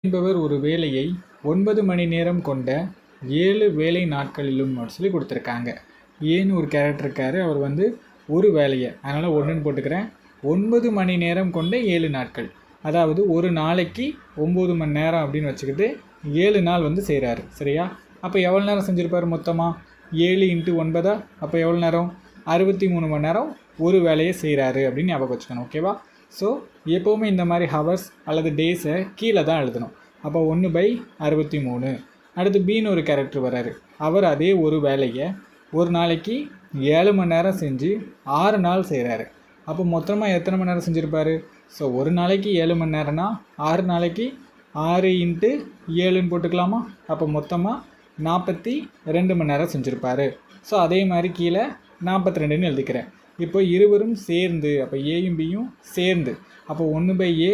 என்பவர் ஒரு வேலையை 9 மணி நேரம் கொண்ட 7 வேலை நாட்களிலும் சொல்லி கொடுத்துருக்காங்க. ஏன்னு ஒரு கேரக்டர் இருக்கார். அவர் வந்து ஒரு வேலையை, அதனால் ஒன்றுன்னு போட்டுக்கிறேன். 9 மணி நேரம் கொண்ட 7 நாட்கள், அதாவது ஒரு நாளைக்கு 9 மணி நேரம் அப்படின்னு வச்சுக்கிட்டு 7 நாள் வந்து செய்கிறாரு. சரியா? அப்போ எவ்வளோ நேரம் செஞ்சுருப்பார் மொத்தமாக? 7 × 9, அப்போ எவ்வளோ நேரம்? 63 மணி நேரம் ஒரு வேலையை செய்கிறாரு அப்படின்னு ஞாபகம் வச்சுக்கணும். ஓகேவா? ஸோ எப்போவுமே இந்த மாதிரி ஹவர்ஸ் அல்லது டேஸை கீழே தான் எழுதணும். அப்போ 1/63. அடுத்து பின்னு ஒரு கேரக்டர் வராரு. அவர் அதே ஒரு வேலையை ஒரு நாளைக்கு 7 மணி நேரம் செஞ்சு 6 நாள் செய்கிறாரு. அப்போ மொத்தமாக எத்தனை மணி நேரம் செஞ்சுருப்பார்? ஸோ ஒரு நாளைக்கு 7 மணி நேரம்னா 6 நாளைக்கு 6 × 7ன்னு போட்டுக்கலாமா? அப்போ மொத்தமாக 42 மணி நேரம் செஞ்சுருப்பார். ஸோ அதே மாதிரி கீழே 42ன்னு எழுதிக்கிறேன். இப்போ இருவரும் சேர்ந்து, அப்போ ஏயும் பியும் சேர்ந்து, அப்போ 1/A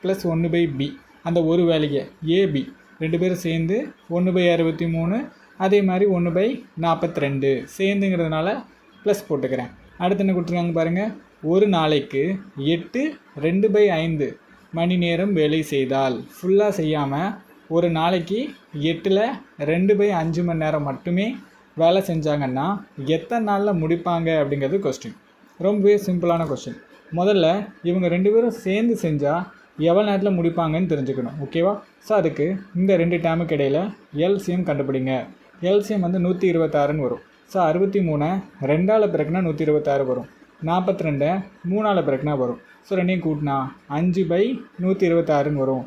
+ 1/B, அந்த ஒரு வேலையை ஏபி 2 பேரும் சேர்ந்து 1/63, அதே மாதிரி 1/42 சேர்ந்துங்கிறதுனால ப்ளஸ் போட்டுக்கிறேன். அடுத்து என்ன கொடுத்துருக்காங்க பாருங்கள். ஒரு நாளைக்கு 8 2/5 மணி நேரம் வேலை செய்தால், ஃபுல்லாக செய்யாமல் ஒரு நாளைக்கு 8ல் 2/5 மணி நேரம் மட்டுமே வேலை செஞ்சாங்கன்னா எத்தனை நாளில் முடிப்பாங்க அப்படிங்கிறது கொஸ்டின். ரொம்பவே சிம்பிளான கொஸ்டின். முதல்ல இவங்க 2 பேரும் சேர்ந்து செஞ்சால் எவ்வளோ நேரத்தில் முடிப்பாங்கன்னு தெரிஞ்சுக்கணும். ஓகேவா? ஸோ அதுக்கு இந்த 2 டேமுக்கு இடையில் எல்சிஎம் கண்டுபிடிங்க. எல்சிஎம் வந்து 126ன்னு வரும். ஸோ 63 2ஆல் பிறகுனா 126 வரும். 42 3ஆல் பிறகுனா வரும். ஸோ ரெண்டையும் கூட்டினா 5/126ன்னு வரும்.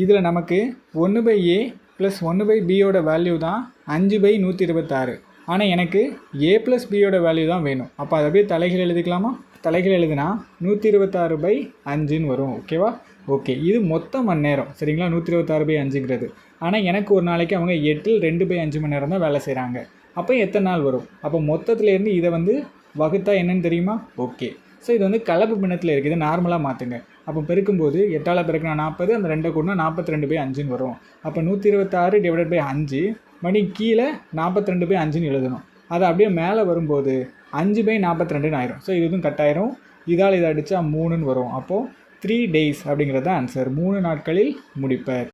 இதில் நமக்கு 1/A + 1/Bயோட வேல்யூ தான் 5/126. ஆனால் எனக்கு A + Bயோட வேல்யூ தான் வேணும். அப்போ அதை அப்படியே தலைகீழ் எழுதிக்கலாமா? தலைகீழ் எழுதுனா 126/5ன்னு வரும். ஓகேவா? ஓகே, இது மொத்த மணி நேரம். சரிங்களா? 126/5ங்கிறது. ஆனால் எனக்கு ஒரு நாளைக்கு அவங்க 8ல் 2/5 மணி நேரம் தான் வேலை செய்கிறாங்க. அப்போ எத்தனை நாள் வரும்? அப்போ மொத்தத்துலேருந்து இதை வந்து வகுத்தா என்னன்னு தெரியுமா? ஓகே, ஸோ இது வந்து கலப்பு பின்னத்தில் இருக்குது. இதை நார்மலாக மாற்றுங்க. அப்போ பெருக்கும்போது 8ஆல் பெருக்குனா 40, அந்த 2 கூட்டினா 42/5ன்னு வரும். அப்போ 126 / 5 மணி கீழே 42/5ன்னு எழுதணும். அது அப்படியே மேலே வரும்போது 5/42ன்னு ஆயிரும். ஸோ இதுவும் கட்டாயிரும். இதால் இதை அடித்தா 3ன்னு வரும். அப்போது 3 days அப்படிங்கிறது தான் ஆன்சர். 3 நாட்களில் முடிப்பர்.